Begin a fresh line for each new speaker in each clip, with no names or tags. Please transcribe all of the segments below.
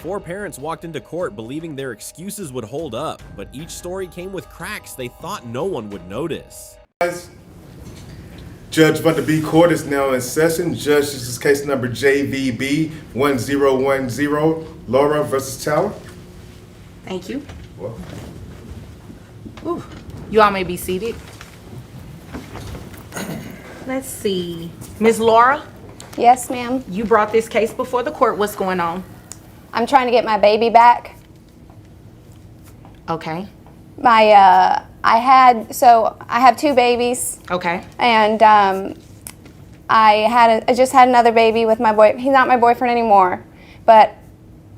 Four parents walked into court believing their excuses would hold up, but each story came with cracks they thought no one would notice.
Judge Vonda B court is now in session. Judge, this is case number JVB 1010, Laura versus Tower.
Thank you.
Well,
Ooh. You all may be seated. Let's see. Ms. Laura,
Yes, ma'am.
you brought this case before the court. What's going on?
I'm trying to get my baby back.
Okay.
I have two babies,
Okay.
and I just had another baby with my boy. He's not my boyfriend anymore, but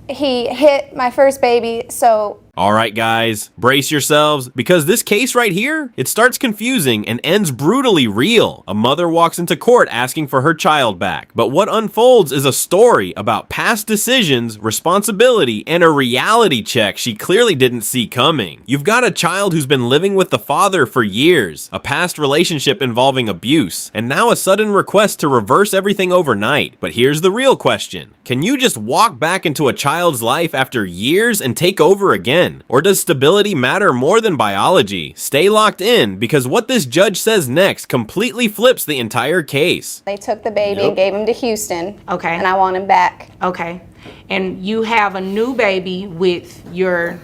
he hit my first baby, so.
All right, guys, brace yourselves, because this case right here, it starts confusing and ends brutally real. A mother walks into court asking for her child back, but what unfolds is a story about past decisions, responsibility, and a reality check she clearly didn't see coming. You've got a child who's been living with the father for years, a past relationship involving abuse, and now a sudden request to reverse everything overnight. But here's the real question. Can you just walk back into a child's life after years and take over again? Or does stability matter more than biology? Stay locked in, because what this judge says next completely flips the entire case.
They took the baby and gave him to Houston.
Okay.
And I want him back.
Okay. And you have a new baby with your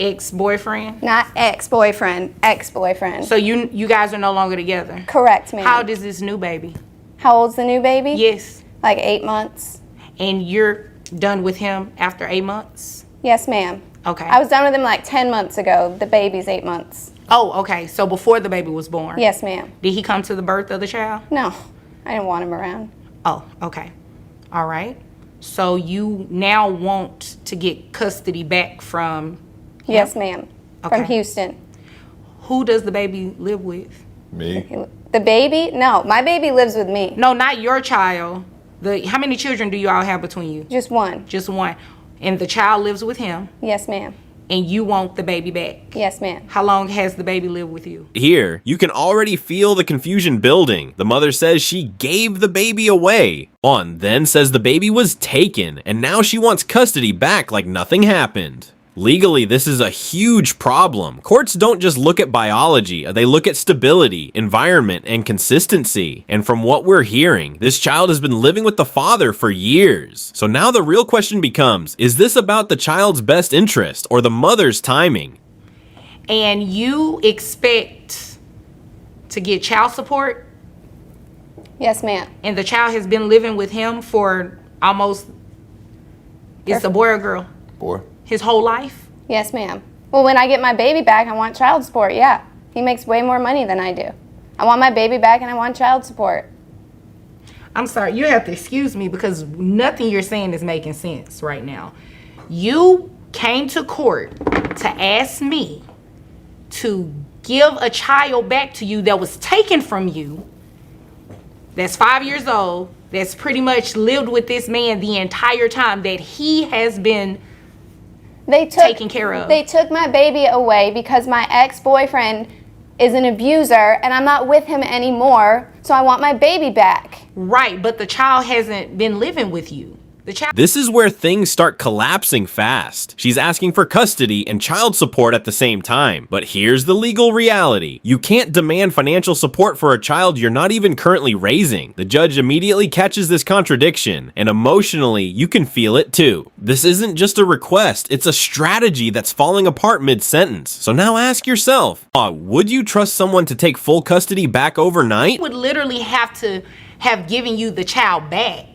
ex-boyfriend?
Not ex-boyfriend, ex-boyfriend.
So you guys are no longer together?
Correct, ma'am.
How old is this new baby?
How old's the new baby?
Yes.
Like 8 months.
And you're done with him after 8 months?
Yes, ma'am.
Okay.
I was done with him like 10 months ago. The baby's 8 months.
Oh, okay. So before the baby was born?
Yes, ma'am.
Did he come to the birth of the child?
No, I didn't want him around.
Oh, okay. All right. So you now want to get custody back from him?
Yes, ma'am.
Okay.
From Houston.
Who does the baby live with?
me.
The baby? No, my baby lives with me.
No, not your child. How many children do you all have between you?
Just one.
Just one. And the child lives with him,
Yes, ma'am.
and you want the baby back.
Yes, ma'am.
How long has the baby lived with you?
Here, you can already feel the confusion building. The mother says she gave the baby away. On then says the baby was taken, and now she wants custody back like nothing happened. Legally, this is a huge problem. Courts don't just look at biology, they look at stability, environment, and consistency. And from what we're hearing, this child has been living with the father for years. So now the real question becomes, is this about the child's best interest or the mother's timing?
And you expect to get child support,
Yes, ma'am.
and the child has been living with him for almost, it's a boy or girl?
Boy.
His whole life?
Yes, ma'am. Well, when I get my baby back, I want child support, yeah. He makes way more money than I do. I want my baby back and I want child support.
I'm sorry, you have to excuse me because nothing you're saying is making sense right now. You came to court to ask me to give a child back to you that was taken from you, that's 5 years old, that's pretty much lived with this man the entire time that he has been taken care of.
They took my baby away because my ex-boyfriend is an abuser and I'm not with him anymore, so I want my baby back.
Right, but the child hasn't been living with you. The child.
This is where things start collapsing fast. She's asking for custody and child support at the same time. But here's the legal reality. You can't demand financial support for a child you're not even currently raising. The judge immediately catches this contradiction, and emotionally, you can feel it too. This isn't just a request, it's a strategy that's falling apart mid-sentence. So now ask yourself, would you trust someone to take full custody back overnight?
Would literally have to have given you the child back.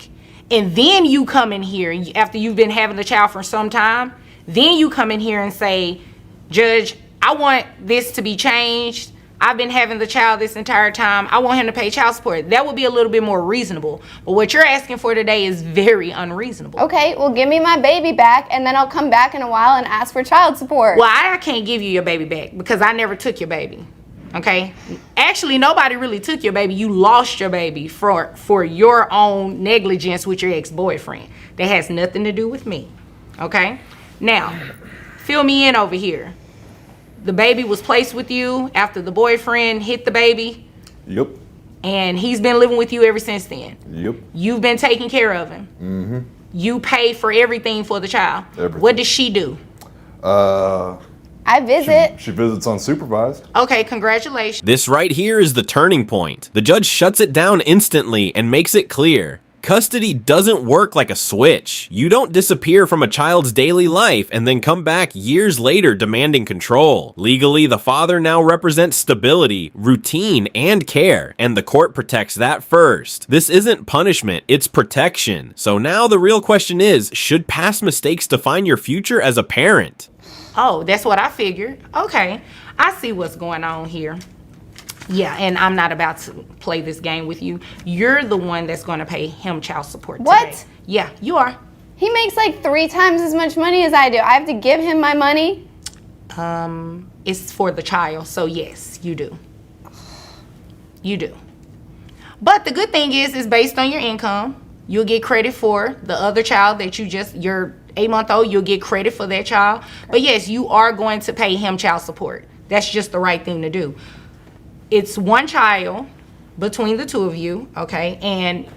And then you come in here after you've been having the child for some time, then you come in here and say, Judge, I want this to be changed. I've been having the child this entire time. I want him to pay child support. That would be a little bit more reasonable. But what you're asking for today is very unreasonable.
Okay, well, give me my baby back and then I'll come back in a while and ask for child support.
Well, I can't give you your baby back because I never took your baby. Okay, actually nobody really took your baby. You lost your baby for your own negligence with your ex-boyfriend. That has nothing to do with me. Okay, now fill me in over here. The baby was placed with you after the boyfriend hit the baby.
Yep.
And he's been living with you ever since then.
Yep.
You've been taking care of him.
Mm-hmm.
You pay for everything for the child.
Everything.
What does she do?
I visit.
She visits unsupervised.
Okay, congratulations.
This right here is the turning point. The judge shuts it down instantly and makes it clear. Custody doesn't work like a switch. You don't disappear from a child's daily life and then come back years later demanding control. Legally, the father now represents stability, routine, and care, and the court protects that first. This isn't punishment, it's protection. So now the real question is, should past mistakes define your future as a parent?
Oh, that's what I figured. Okay, I see what's going on here. Yeah, and I'm not about to play this game with you. You're the one that's going to pay him child support today.
What?
Yeah, you are.
He makes like 3 times as much money as I do. I have to give him my money?
It's for the child, so yes, you do. You do. But the good thing is based on your income. You'll get credit for the other child that your 8-month-old, you'll get credit for that child. But yes, you are going to pay him child support. That's just the right thing to do. It's one child between the two of you, okay? And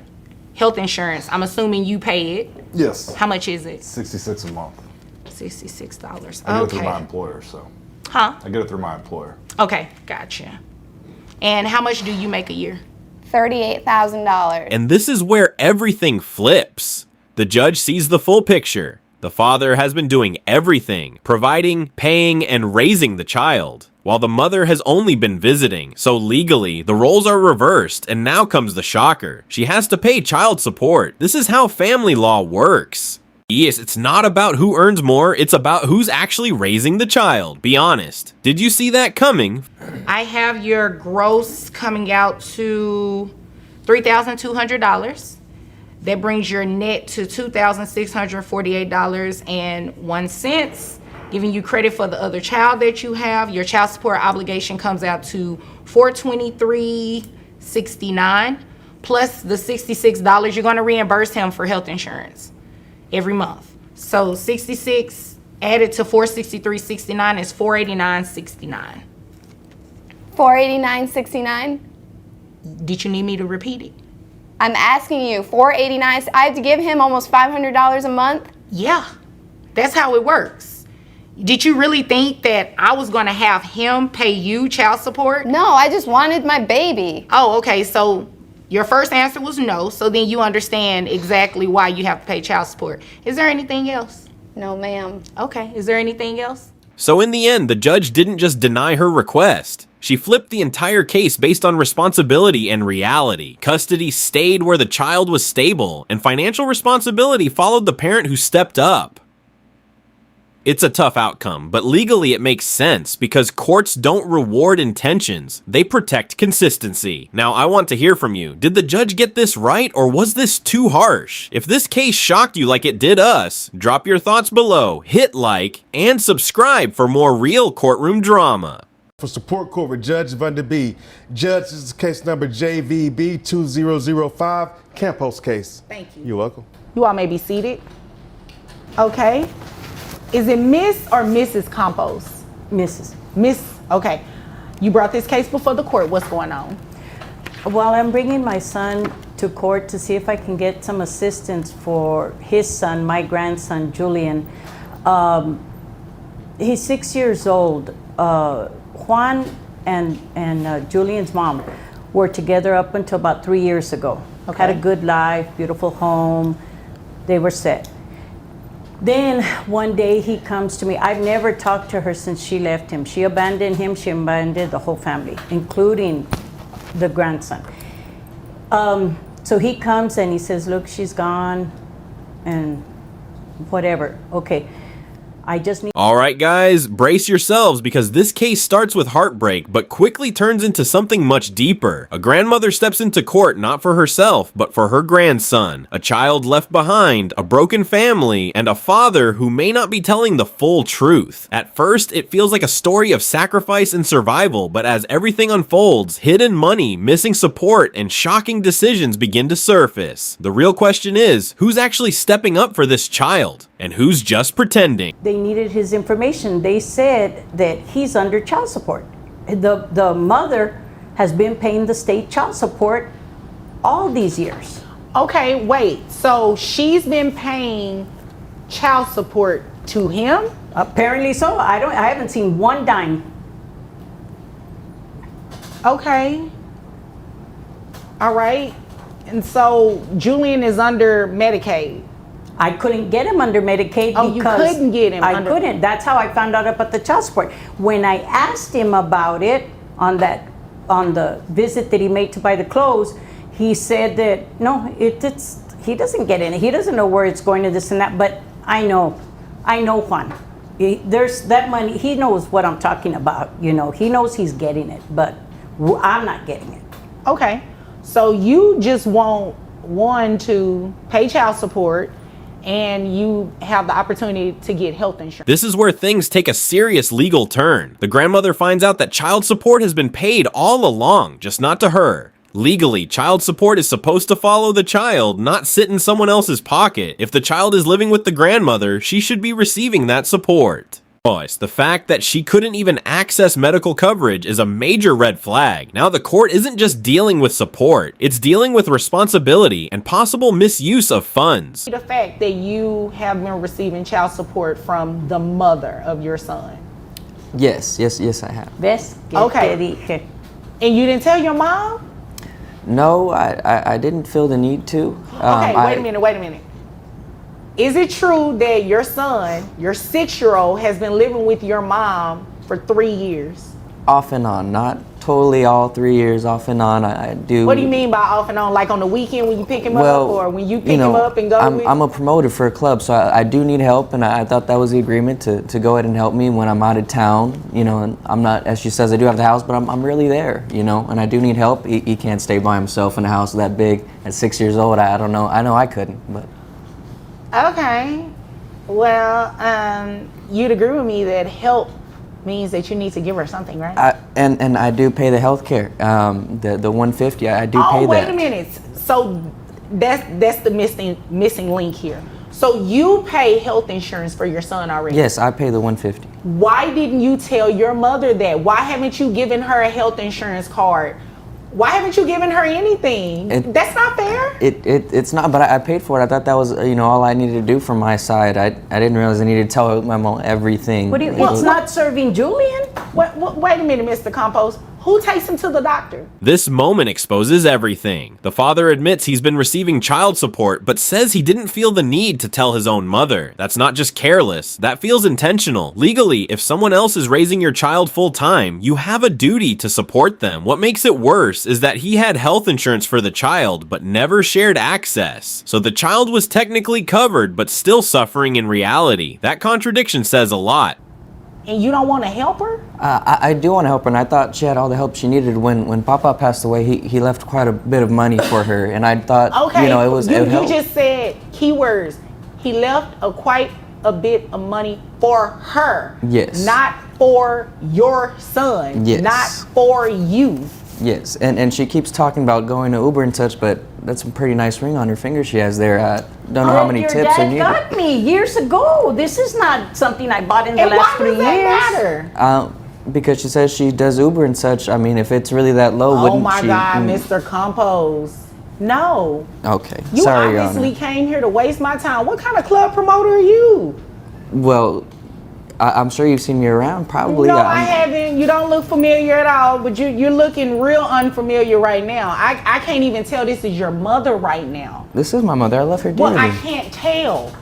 health insurance, I'm assuming you pay it.
Yes.
How much is it?
$66 a month.
$66.
I get it through my
Okay.
employer, so.
Huh?
I get it through my employer.
Okay, gotcha. And how much do you make a year?
$38,000.
And this is where everything flips. The judge sees the full picture. The father has been doing everything, providing, paying, and raising the child, while the mother has only been visiting. So legally, the roles are reversed, and now comes the shocker. She has to pay child support. This is how family law works. Yes, it's not about who earns more, it's about who's actually raising the child. Be honest. Did you see that coming?
I have your gross coming out to $3,200. That brings your net to $2,648.01. Giving you credit for the other child that you have. Your child support obligation comes out to $423.69 plus the $66 you're going to reimburse him for health insurance every month. So 66 added to $463.69 is $489.69.
$489.69.
Did you need me to repeat it?
I'm asking you, $489. I have to give him almost $500 a month.
Yeah, that's how it works. Did you really think that I was going to have him pay you child support?
No, I just wanted my baby.
Oh, okay. So your first answer was no. So then you understand exactly why you have to pay child support. Is there anything else?
No, ma'am.
Okay. Is there anything else?
So in the end, the judge didn't just deny her request. She flipped the entire case based on responsibility and reality. Custody stayed where the child was stable, and financial responsibility followed the parent who stepped up. It's a tough outcome, but legally it makes sense because courts don't reward intentions, they protect consistency. Now I want to hear from you. Did the judge get this right, or was this too harsh? If this case shocked you like it did us, drop your thoughts below, hit like, and subscribe for more real courtroom drama.
For support court with Judge Vonda B. Judge, this is case number JVB 2005, Campos case.
Thank you.
You're welcome.
You all may be seated. Okay. Is it Miss or Mrs. Campos?
Mrs.
Miss, okay. You brought this case before the court. What's going on?
Well, I'm bringing my son to court to see if I can get some assistance for his son, my grandson, Julian. He's 6 years old. Juan and Julian's mom were together up until about 3 years ago.
Okay.
Had a good life, beautiful home. They were set. Then one day he comes to me. I've never talked to her since she left him. She abandoned him. She abandoned the whole family, including the grandson. So he comes and he says, look, she's gone and whatever. Okay. I just need...
All right, guys, brace yourselves because this case starts with heartbreak, but quickly turns into something much deeper. A grandmother steps into court not for herself, but for her grandson. A child left behind, a broken family, and a father who may not be telling the full truth. At first, it feels like a story of sacrifice and survival, but as everything unfolds, hidden money, missing support, and shocking decisions begin to surface. The real question is, who's actually stepping up for this child? And who's just pretending?
They needed his information. They said that he's under child support. The mother has been paying the state child support all these years.
Okay, wait. So she's been paying child support to him?
Apparently so. I haven't seen one dime.
Okay. All right. And so Julian is under Medicaid.
I couldn't get him under Medicaid
Oh, you
because
couldn't get him
I
under-
couldn't. That's how I found out about the child support. When I asked him about it on the visit that he made to buy the clothes, he said that no, it's he doesn't get any. He doesn't know where it's going to this and that. But I know Juan. There's that money. He knows what I'm talking about. You know, he knows he's getting it, but I'm not getting it.
Okay. So you just want one to pay child support and you have the opportunity to get health insurance.
This is where things take a serious legal turn. The grandmother finds out that child support has been paid all along, just not to her. Legally, child support is supposed to follow the child, not sit in someone else's pocket. If the child is living with the grandmother, she should be receiving that support. Plus, the fact that she couldn't even access medical coverage is a major red flag. Now the court isn't just dealing with support, it's dealing with responsibility and possible misuse of funds.
The fact that you have been receiving child support from the mother of your son.
Yes, I have.
¿Ves? Que
Okay.
te dije?
And you didn't tell your mom?
No, I didn't feel the need to.
Okay, wait a minute. Is it true that your son, your 6-year-old, has been living with your mom for 3 years?
Off and on, not totally all 3 years, off and on. I do.
What do you mean by off and on? Like on the weekend when you pick him
Well,
up, or when you pick
you know,
him up and go with?
I'm a promoter for a club, so I do need help, and I thought that was the agreement to go ahead and help me when I'm out of town, you know, and I'm not, as she says, I do have the house, but I'm really there, you know, and I do need help. He can't stay by himself in a house that big at 6 years old. I don't know. I know I couldn't, but.
Okay. Well, you'd agree with me that help means that you need to give her something, right?
And I do pay the health care, the 150. I do pay that.
Oh, wait a minute. So that's the missing link here. So you pay health insurance for your son already?
Yes, I pay the 150.
Why didn't you tell your mother that? Why haven't you given her a health insurance card? Why haven't you given her anything? That's not fair.
It's not, but I paid for it. I thought that was, you know, all I needed to do from my side. I didn't realize I needed to tell my mom everything.
What do you? It's not serving Julian.
Wait a minute, Mr. Compost. Who takes him to the doctor?
This moment exposes everything. The father admits he's been receiving child support, but says he didn't feel the need to tell his own mother. That's not just careless, that feels intentional. Legally, if someone else is raising your child full time, you have a duty to support them. What makes it worse is that he had health insurance for the child, but never shared access. So the child was technically covered, but still suffering in reality. That contradiction says a lot.
And you don't want to help her?
I do want to help her, and I thought she had all the help she needed. When Papa passed away, he left quite a bit of money for her, and I thought,
okay,
you know, it would help.
You just said keywords. He left quite a bit of money for her.
Yes.
Not for your son.
Yes.
Not for you.
Yes, and she keeps talking about going to Uber and such, but that's a pretty nice ring on her finger she has there. I don't know how many
Your
tips are
dad
needed.
got me years ago. This is not something I bought in the
And
last
why
3
does that
years.
matter?
Because she says she does Uber and such. I mean, if it's really that low,
Oh
wouldn't
my
she?
God, Mr. Compose. No.
Okay,
You
sorry, Your
obviously
Honor.
came here to waste my time. What kind of club promoter are you?
Well, I'm sure you've seen me around, probably.
No, I haven't. You don't look familiar at all, but you're looking real unfamiliar right now. I can't even tell this is your mother right now.
This is my mother. I love her dearly.
Well, I can't tell.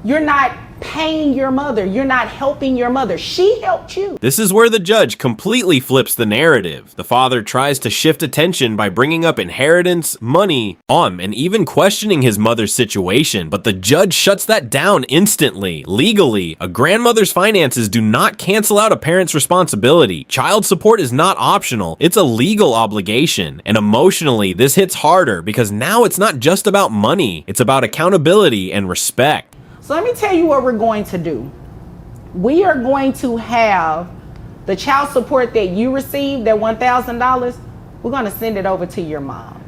You're not paying your mother. You're not helping your mother. She helped you.
This is where the judge completely flips the narrative. The father tries to shift attention by bringing up inheritance, money, and even questioning his mother's situation, but the judge shuts that down instantly. Legally, a grandmother's finances do not cancel out a parent's responsibility. Child support is not optional, it's a legal obligation. And emotionally, this hits harder because now it's not just about money, it's about accountability and respect.
So let me tell you what we're going to do. We are going to have the child support that you received, that $1,000, we're going to send it over to your mom.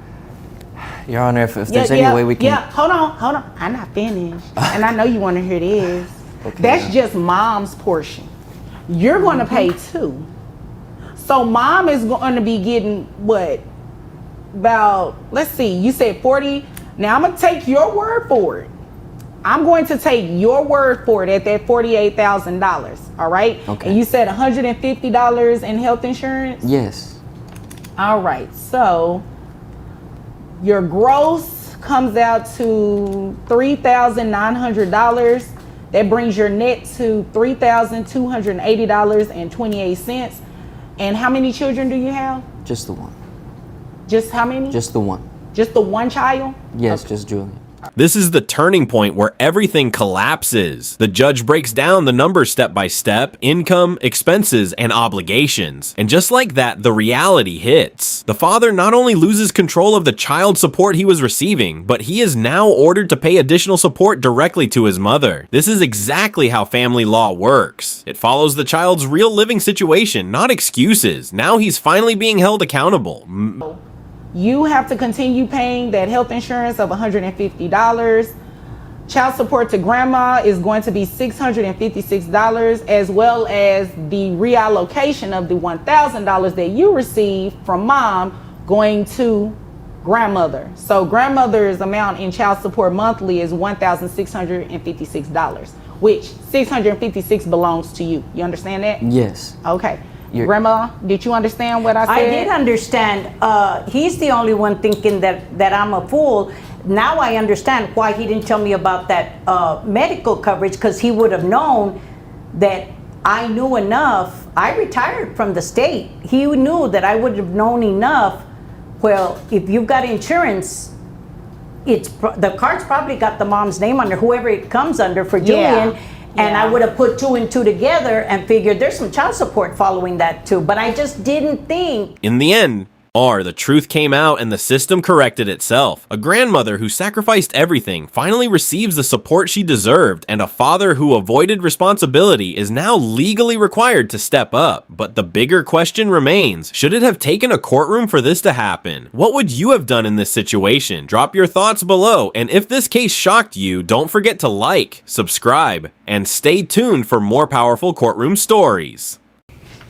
Your Honor, if there's any way we can...
Yeah, hold on. I'm not finished. And I know you want to hear this.
Okay.
That's just mom's portion. You're going to pay too. So mom is going to be getting what? About, let's see, you said 40. Now I'm gonna take your word for it. I'm going to take your word for it at that $48,000. All right.
Okay.
And you said $150 in health insurance.
Yes.
All right. So your gross comes out to $3,900. That brings your net to $3,280.28. And how many children do you have?
Just the one.
Just how many?
Just the one.
Just the one child?
Yes, just Julian.
This is the turning point where everything collapses. The judge breaks down the numbers step by step, income, expenses, and obligations. And just like that, the reality hits. The father not only loses control of the child support he was receiving, but he is now ordered to pay additional support directly to his mother. This is exactly how family law works. It follows the child's real living situation, not excuses. Now he's finally being held accountable.
You have to continue paying that health insurance of $150. Child support to grandma is going to be $656, as well as the reallocation of the $1,000 that you received from mom going to grandmother. So grandmother's amount in child support monthly is $1,656, which $656 belongs to you. You understand that?
Yes.
Okay. Grandma, did you understand what I said?
I did understand. He's the only one thinking that I'm a fool. Now I understand why he didn't tell me about that medical coverage, because he would have known that I knew enough. I retired from the state. He knew that I would have known enough. Well, if you've got insurance, the card's probably got the mom's name under, whoever it comes under for Julian.
Yeah.
And I would have put 2 and 2 together and figured there's some child support following that too. But I just didn't think.
In the end, the truth came out and the system corrected itself. A grandmother who sacrificed everything finally receives the support she deserved, and a father who avoided responsibility is now legally required to step up. But the bigger question remains, should it have taken a courtroom for this to happen? What would you have done in this situation? Drop your thoughts below, and if this case shocked you, don't forget to like, subscribe, and stay tuned for more powerful courtroom stories.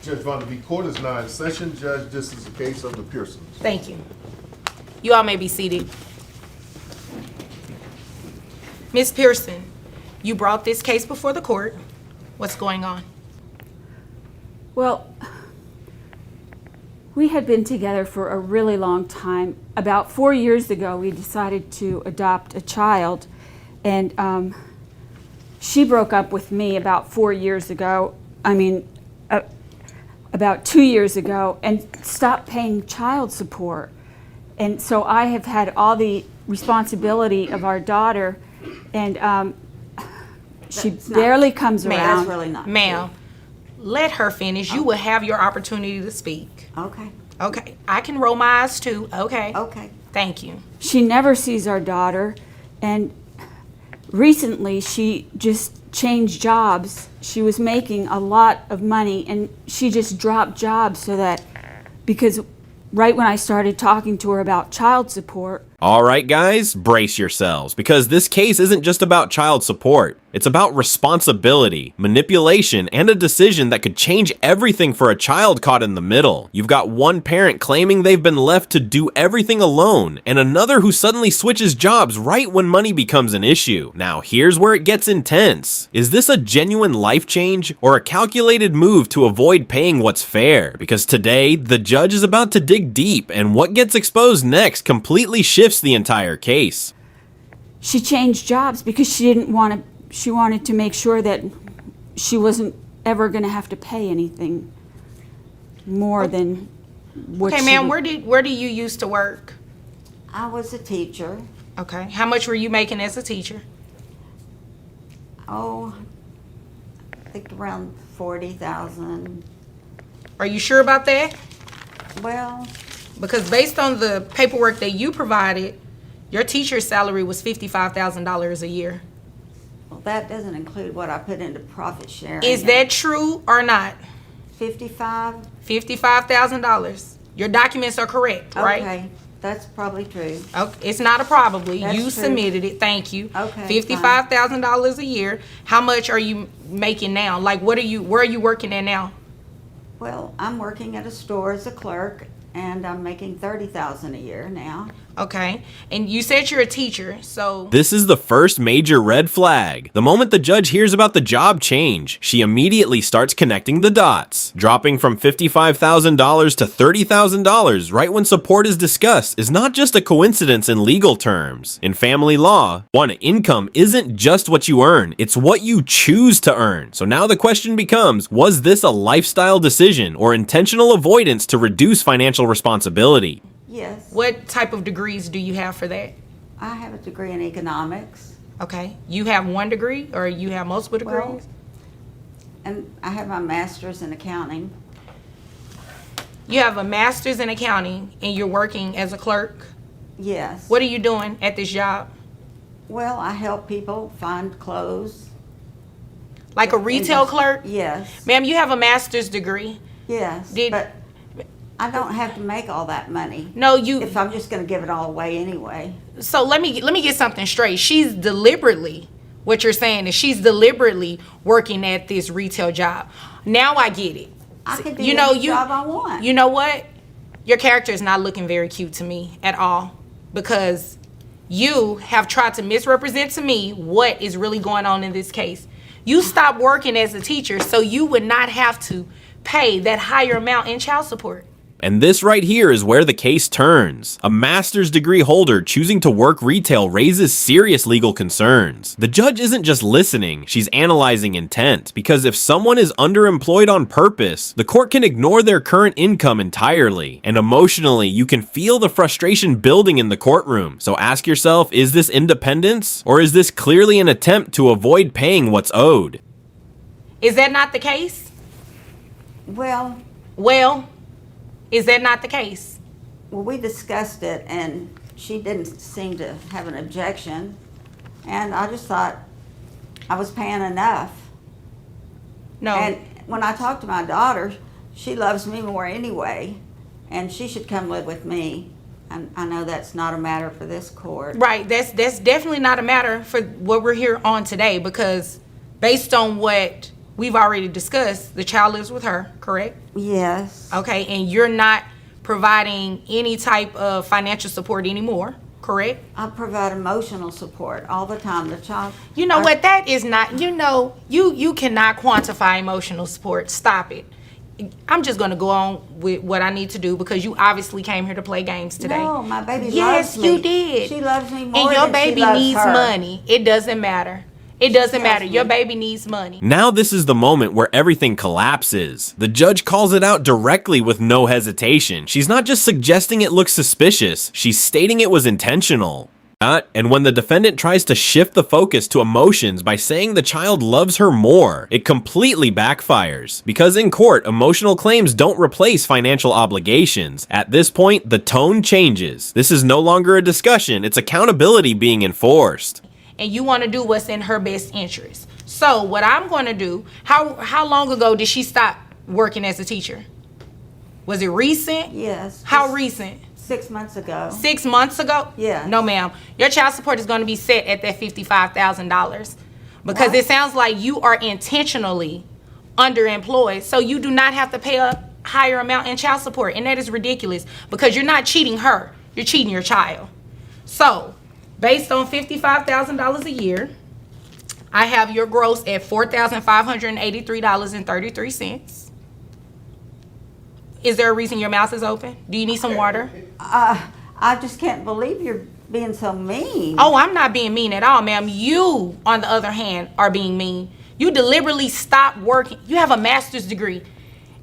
Judge Vonda B. Court is now in session. Judge, this is the case of the Pearsons.
Thank you. You all may be seated. Ms. Pearson, you brought this case before the court. What's going on?
Well, we had been together for a really long time. About 4 years ago, we decided to adopt a child, and she broke up with me about 4 years ago. About 2 years ago, and stopped paying child support. And so I have had all the responsibility of our daughter, and she barely comes around.
That's really not.
Ma'am, let her finish. You will have your opportunity to speak.
Okay.
Okay, I can roll my eyes too. Okay.
Okay.
Thank you.
She never sees our daughter, and recently she just changed jobs. She was making a lot of money, and she just dropped jobs because right when I started talking to her about child support.
All right, guys, brace yourselves, because this case isn't just about child support. It's about responsibility, manipulation, and a decision that could change everything for a child caught in the middle. You've got one parent claiming they've been left to do everything alone, and another who suddenly switches jobs right when money becomes an issue. Now, here's where it gets intense. Is this a genuine life change, or a calculated move to avoid paying what's fair? Because today, the judge is about to dig deep, and what gets exposed next completely shifts the entire case.
She changed jobs because she wanted to make sure that she wasn't ever going to have to pay anything more than what
Okay,
she
ma'am,
would-
where do you used to work?
I was a teacher.
Okay. How much were you making as a teacher?
Oh, I think around 40,000.
Are you sure about that?
Well,
Because based on the paperwork that you provided, your teacher's salary was $55,000 a year.
well, that doesn't include what I put into profit sharing.
Is that true or not?
55?
$55,000. Your documents are correct, right?
Okay, that's probably true.
Okay, it's not a probably.
That's
You
true.
submitted it. Thank you.
Okay,
$55,000 a year. How much are you making now? Like, where are you working at now?
Well, I'm working at a store as a clerk, and I'm making 30,000 a year now.
Okay. And you said you're a teacher, so
This is the first major red flag. The moment the judge hears about the job change, she immediately starts connecting the dots. Dropping from $55,000 to $30,000 right when support is discussed is not just a coincidence in legal terms. In family law, income isn't just what you earn, it's what you choose to earn. So now the question becomes, was this a lifestyle decision or intentional avoidance to reduce financial responsibility?
Yes.
what type of degrees do you have for that?
I have a degree in economics,
Okay. You have one degree or you have multiple degrees?
Well, and I have my master's in accounting.
You have a master's in accounting and you're working as a clerk.
Yes.
What are you doing at this job?
Well, I help people find clothes.
Like a retail clerk?
Yes.
Ma'am, you have a master's degree.
Yes.
Did-
But I don't have to make all that money
No, you.
if I'm just going to give it all away anyway.
So let me get something straight. She's deliberately, what you're saying is she's deliberately working at this retail job. Now I get it.
I can do
You know,
any job I want.
You know what? Your character is not looking very cute to me at all because you have tried to misrepresent to me what is really going on in this case. You stopped working as a teacher so you would not have to pay that higher amount in child support.
And this right here is where the case turns. A master's degree holder choosing to work retail raises serious legal concerns. The judge isn't just listening, she's analyzing intent. Because if someone is underemployed on purpose, the court can ignore their current income entirely. And emotionally, you can feel the frustration building in the courtroom. So ask yourself, is this independence? Or is this clearly an attempt to avoid paying what's owed?
Is that not the case?
Well,
Is that not the case?
we discussed it, and she didn't seem to have an objection. And I just thought I was paying enough.
No.
And when I talked to my daughter, she loves me more anyway, and she should come live with me. And I know that's not a matter for this court.
Right. That's definitely not a matter for what we're here on today because based on what we've already discussed, the child lives with her, correct?
Yes.
Okay, and you're not providing any type of financial support anymore, correct?
I provide emotional support all the time. The child.
You know what? That is not. You cannot quantify emotional support. Stop it. I'm just gonna go on with what I need to do because you obviously came here to play games today.
No, my baby
yes,
loves me.
you did.
She loves me more
and your
than
baby
she loves
needs
her.
money. It doesn't matter. It doesn't matter.
me.
Your baby needs money.
Now this is the moment where everything collapses. The judge calls it out directly with no hesitation. She's not just suggesting it looks suspicious, she's stating it was intentional. And when the defendant tries to shift the focus to emotions by saying the child loves her more, it completely backfires. Because in court, emotional claims don't replace financial obligations. At this point, the tone changes. This is no longer a discussion, it's accountability being enforced.
And you want to do what's in her best interest. So what I'm going to do, how long ago did she stop working as a teacher? Was it recent?
Yes.
How
just
recent?
6 months ago.
6 months ago?
Yeah.
No, ma'am. Your child support is going to be set at that $55,000 because
What?
it sounds like you are intentionally underemployed, so you do not have to pay a higher amount in child support, and that is ridiculous because you're not cheating her, you're cheating your child. So, based on $55,000 a year, I have your gross at $4,583.33. Is there a reason your mouth is open? Do you need some water?
I just can't believe you're being so mean.
Oh, I'm not being mean at all, ma'am. You, on the other hand, are being mean. You deliberately stopped working. You have a master's degree,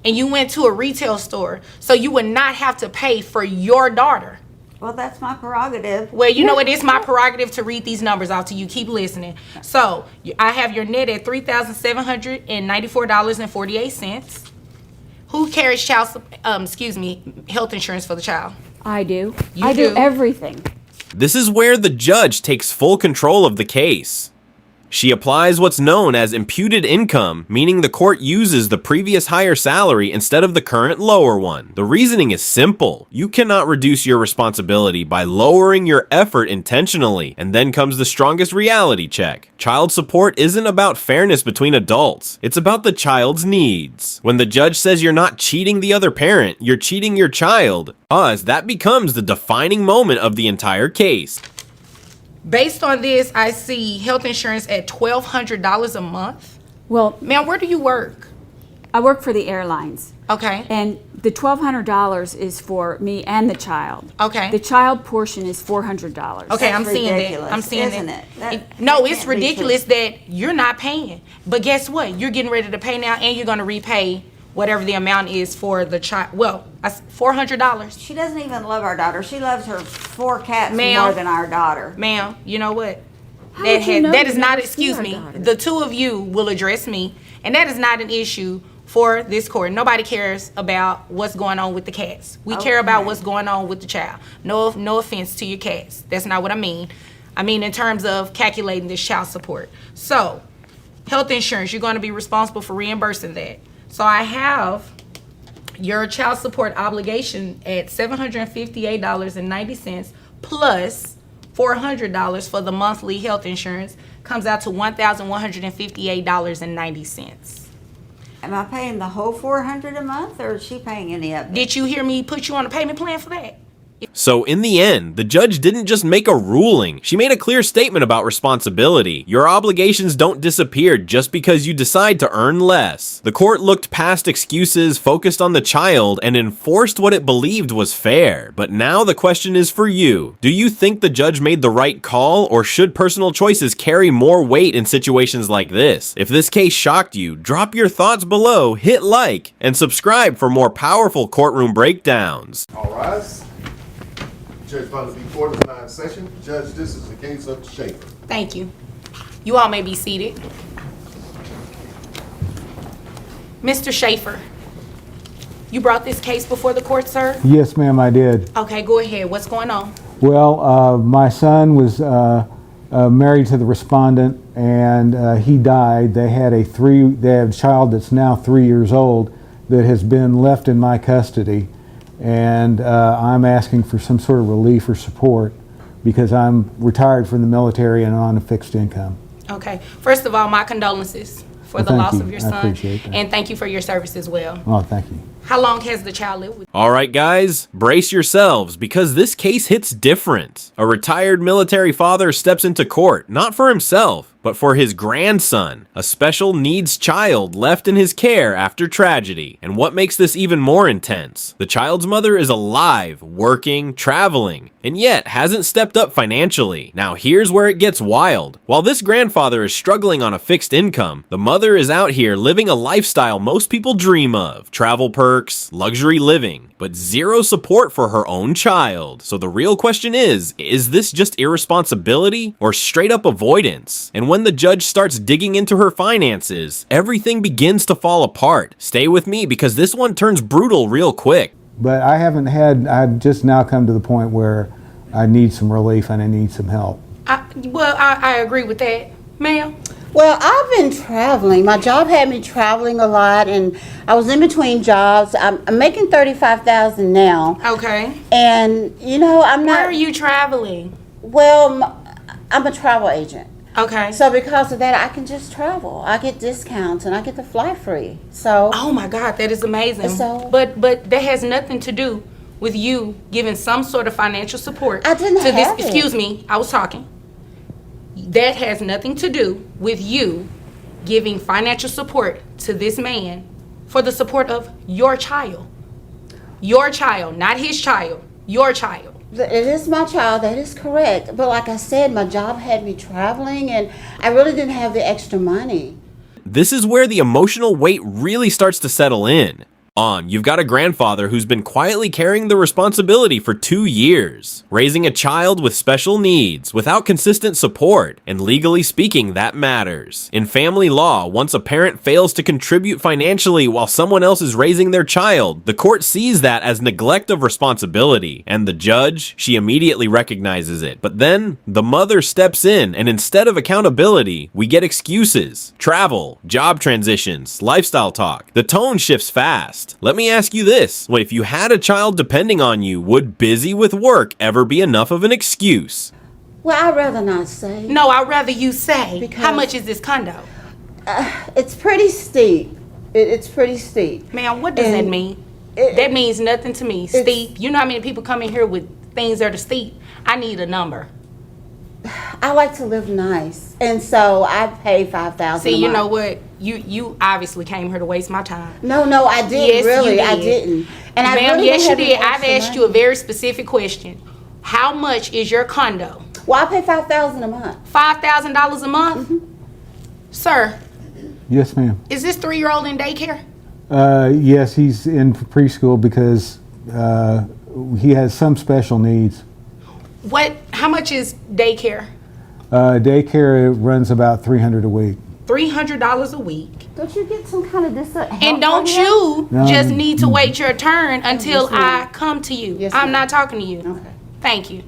and you went to a retail store so you would not have to pay for your daughter.
Well, that's my prerogative.
Well, you know, it is my prerogative to read these numbers out to you. Keep listening. So, I have your net at $3,794.48. Who carries health insurance for the child?
I do.
You
I do
do?
everything.
This is where the judge takes full control of the case. She applies what's known as imputed income, meaning the court uses the previous higher salary instead of the current lower one. The reasoning is simple. You cannot reduce your responsibility by lowering your effort intentionally, and then comes the strongest reality check. Child support isn't about fairness between adults. It's about the child's needs. When the judge says you're not cheating the other parent, you're cheating your child. As that becomes the defining moment of the entire case.
Based on this, I see health insurance at $1,200 a month.
Well,
Ma'am, where do you work?
I work for the airlines.
Okay.
And the $1,200 is for me and the child.
Okay.
The child portion is $400.
Okay, I'm
That's
seeing
ridiculous,
that. I'm seeing
isn't
that.
it? That
No,
can't
it's
be
ridiculous that you're not paying. But guess what? You're getting ready to pay now, and you're going to repay whatever the amount is for the child. Well, $400.
She doesn't even love our daughter. She loves her 4 cats
Ma'am.
more than our daughter.
Ma'am, you know what?
How would you know
That
you
is not,
never
excuse
see our
me.
daughter?
The two of you will address me, and that is not an issue for this court. Nobody cares about what's going on with the cats. We care about
Okay.
what's going on with the child. No offense to your cats. That's not what I mean. I mean in terms of calculating this child support. So, health insurance, you're going to be responsible for reimbursing that. So I have your child support obligation at $758.90 plus $400 for the monthly health insurance comes out to $1,158.90.
Am I paying the whole $400 a month, or is she paying any of it?
Did you hear me put you on a payment plan for that?
So in the end, the judge didn't just make a ruling. She made a clear statement about responsibility. Your obligations don't disappear just because you decide to earn less. The court looked past excuses, focused on the child, and enforced what it believed was fair. But now the question is for you. Do you think the judge made the right call, or should personal choices carry more weight in situations like this? If this case shocked you, drop your thoughts below, hit like, and subscribe for more powerful courtroom breakdowns.
All rise. Judge Vonda B. Court is now in session. Judge, this is the case of Schaefer.
Thank you. You all may be seated. Mr. Schaefer, you brought this case before the court, sir?
Yes, ma'am, I did.
Okay, go ahead. What's going on?
Well, my son was married to the respondent, and he died. They had a child that's now 3 years old that has been left in my custody, and I'm asking for some sort of relief or support because I'm retired from the military and on a fixed income.
Okay. First of all, my condolences for
Well,
the
thank
loss
you.
of your
I
son.
appreciate that.
And thank you for your service as well.
Oh, thank you.
How long has the child lived with you?
All right, guys, brace yourselves because this case hits different. A retired military father steps into court, not for himself, but for his grandson, a special needs child left in his care after tragedy. And what makes this even more intense? The child's mother is alive, working, traveling, and yet hasn't stepped up financially. Now here's where it gets wild. While this grandfather is struggling on a fixed income, the mother is out here living a lifestyle most people dream of. Travel perks, luxury living, but zero support for her own child. So the real question is this just irresponsibility or straight up avoidance? And when the judge starts digging into her finances, everything begins to fall apart. Stay with me because this one turns brutal real quick.
But I've just now come to the point where I need some relief and I need some help.
I agree with that. Ma'am?
Well, I've been traveling. My job had me traveling a lot, and I was in between jobs. I'm making $35,000 now.
Okay.
And, I'm not...
Where are you traveling?
Well, I'm a travel agent.
Okay.
So because of that, I can just travel. I get discounts, and I get to fly free. So...
Oh, my God, that is amazing.
So-
But that has nothing to do with you giving some sort of financial support.
I didn't
to
have
this.
it.
Excuse me, I was talking. That has nothing to do with you giving financial support to this man for the support of your child. Your child, not his child. Your child.
It is my child, that is correct. But like I said, my job had me traveling, and I really didn't have the extra money.
This is where the emotional weight really starts to settle in. You've got a grandfather who's been quietly carrying the responsibility for 2 years, raising a child with special needs without consistent support, and legally speaking, that matters. In family law, once a parent fails to contribute financially while someone else is raising their child, the court sees that as neglect of responsibility, and the judge, she immediately recognizes it. But then, the mother steps in, and instead of accountability, we get excuses, travel, job transitions, lifestyle talk. The tone shifts fast. Let me ask you this. If you had a child depending on you, would busy with work ever be enough of an excuse?
Well, I'd rather not say.
No, I'd rather you say.
Because-
How much is this condo?
It's pretty steep. It's pretty steep.
Ma'am, what does that
And
mean? That means nothing to me. Steep. You know how many people come in here with things that are steep? I need a number.
I like to live nice, and so I pay $5,000.
See, you know what? You obviously came here to waste my time.
No, I didn't.
Yes,
really,
you did.
I didn't. And I
Ma'am,
really
yes, you
don't have
did.
any
I've
extra
asked you
money.
a very specific question. How much is your condo?
Well, I pay $5,000 a month.
$5,000 a month? Sir,
Yes, ma'am.
is this 3-year-old in daycare?
Yes, he's in preschool because he has some special needs.
How much is daycare?
Daycare runs about $300 a week.
$300 a week.
Don't you get some kind of
And don't you
No.
just need to wait your turn until
Yes, ma'am.
I come to you?
Yes,
I'm
ma'am.
not talking to you.
Okay.
Thank you.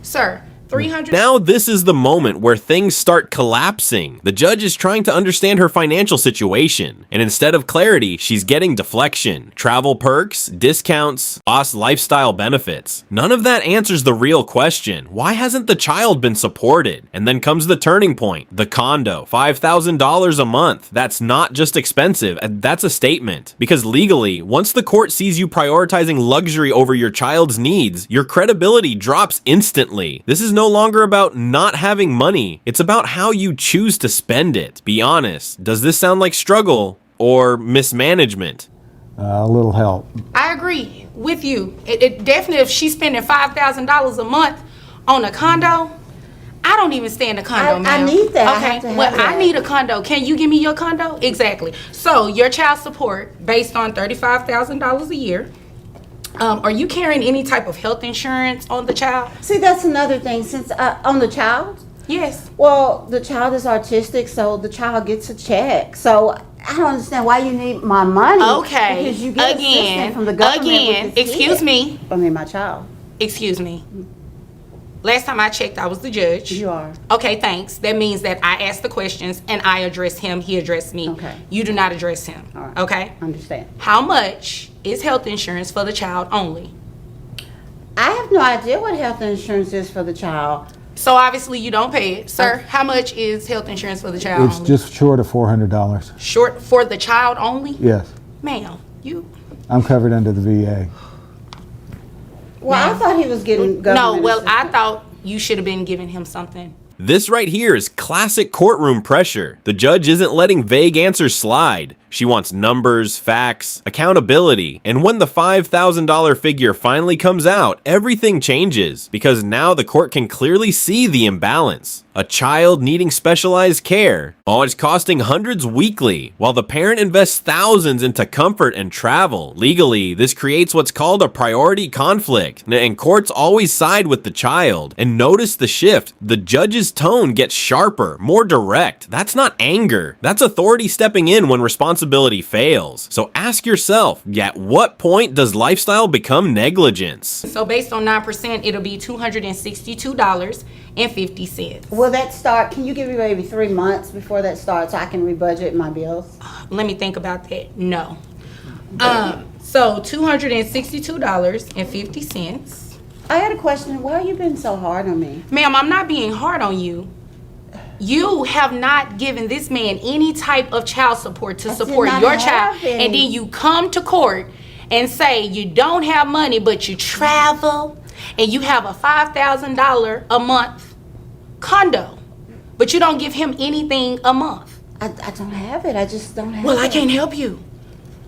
Sir, 300.
Now this is the moment where things start collapsing. The judge is trying to understand her financial situation, and instead of clarity, she's getting deflection. Travel perks, discounts, lost lifestyle benefits. None of that answers the real question. Why hasn't the child been supported? And then comes the turning point. The condo, $5,000 a month. That's not just expensive, that's a statement. Because legally, once the court sees you prioritizing luxury over your child's needs, your credibility drops instantly. This is no longer about not having money. It's about how you choose to spend it. Be honest. Does this sound like struggle or mismanagement?
A little help.
I agree with you. It definitely, if she's spending $5,000 a month on a condo, I don't even stay in a condo,
I
ma'am.
need that. I
Okay,
have to have
well, I
that.
need a condo. Can you give me your condo? Exactly. So your child support based on $35,000 a year. Are you carrying any type of health insurance on the child?
See, that's another thing. Since on the child,
Yes.
well, the child is autistic, so the child gets a check. So I don't understand why you need my money.
Okay.
Because you get assistance from the government. with this
Excuse
kid.
me.
I mean, my child.
Excuse me. Last time I checked, I was the judge.
You are.
Okay, thanks. That means that I asked the questions and I addressed him, he addressed me.
Okay.
You do not address him.
All right.
Okay?
Understand.
How much is health insurance for the child only?
I have no idea what health insurance is for the child.
So obviously you don't pay it. Sir, how much is health insurance for the child
It's
only?
just short of $400.
Short for the child only?
Yes,
Ma'am, you...
I'm covered under the VA.
Well, I thought he was getting government
No, well, I
assistance.
thought you should have been giving him something.
This right here is classic courtroom pressure. The judge isn't letting vague answers slide. She wants numbers, facts, accountability. And when the $5,000 figure finally comes out, everything changes because now the court can clearly see the imbalance. A child needing specialized care. Oh, it's costing hundreds weekly, while the parent invests thousands into comfort and travel. Legally, this creates what's called a priority conflict, and courts always side with the child. And notice the shift. The judge's tone gets sharper, more direct. That's not anger. That's authority stepping in when responsibility fails. So ask yourself, at what point does lifestyle become negligence?
So based on 9%, it'll be $262.50.
Will that start? Can you give me maybe 3 months before that starts so I can rebudget my bills?
Let me think about that. No. So $262.50.
I had a question. Why are you being so hard on me?
Ma'am, I'm not being hard on you. You have not given this man any type of child support to support
not
your
have
child.
any.
And then you come to court and say you don't have money, but you travel and you have a $5,000 a month condo, but you don't give him anything a month.
I don't have it. I just don't have
Well,
it.
I can't help you.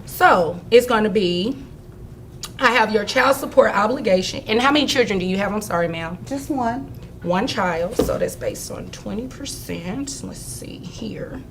So it's going to be, I have your child support obligation. And how many children do you have? I'm sorry, ma'am.
Just one.
One child, so that's based on 20%. Let's see here.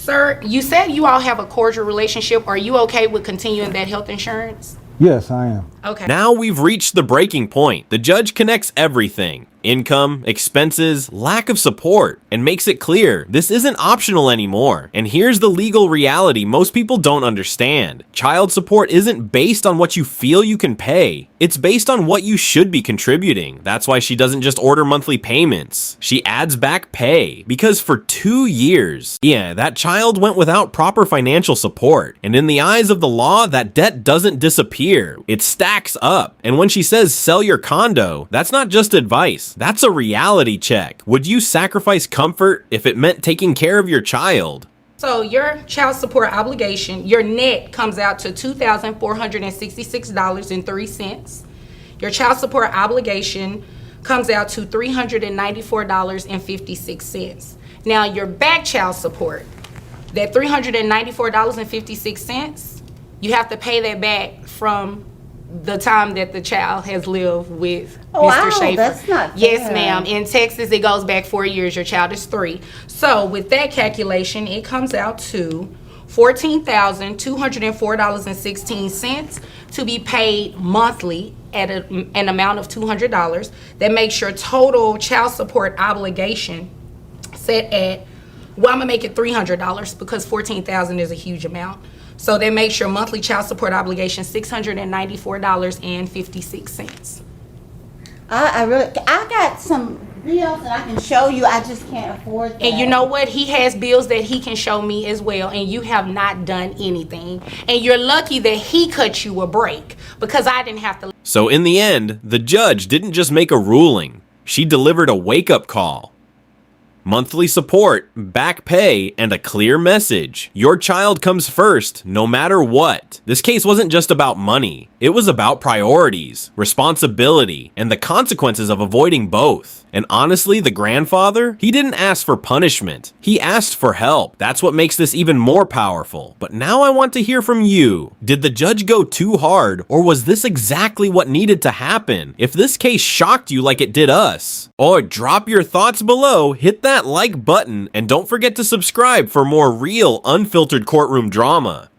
Sir, you said you all have a cordial relationship. Are you okay with continuing that health insurance?
Yes, I am.
Okay.
Now we've reached the breaking point. The judge connects everything. Income, expenses, lack of support, and makes it clear this isn't optional anymore. And here's the legal reality most people don't understand. Child support isn't based on what you feel you can pay. It's based on what you should be contributing. That's why she doesn't just order monthly payments. She adds back pay because for 2 years, that child went without proper financial support. And in the eyes of the law, that debt doesn't disappear. It stacks up. And when she says sell your condo, that's not just advice. That's a reality check. Would you sacrifice comfort if it meant taking care of your child?
So your child support obligation, your net comes out to $2,466.03. Your child support obligation comes out to $394.56. Now your back child support, that $394.56, you have to pay that back from the time that the child has lived with Mr. Schaefer.
That's not fair.
Yes, ma'am. In Texas, it goes back 4 years. Your child is 3. So with that calculation, it comes out to $14,204.16 to be paid monthly at an amount of $200. That makes your total child support obligation set at, well, I'm gonna make it $300 because $14,000 is a huge amount. So that makes your monthly child support obligation $694.56.
I got some bills that I can show you. I just can't afford that.
And you know what? He has bills that he can show me as well, and you have not done anything. And you're lucky that he cut you a break because I didn't have to.
So in the end, the judge didn't just make a ruling. She delivered a wake-up call. Monthly support, back pay, and a clear message. Your child comes first, no matter what. This case wasn't just about money. It was about priorities, responsibility, and the consequences of avoiding both. And honestly, the grandfather, he didn't ask for punishment. He asked for help. That's what makes this even more powerful. But now I want to hear from you. Did the judge go too hard, or was this exactly what needed to happen? If this case shocked you like it did us, or drop your thoughts below, hit that like button, and don't forget to subscribe for more real, unfiltered courtroom drama.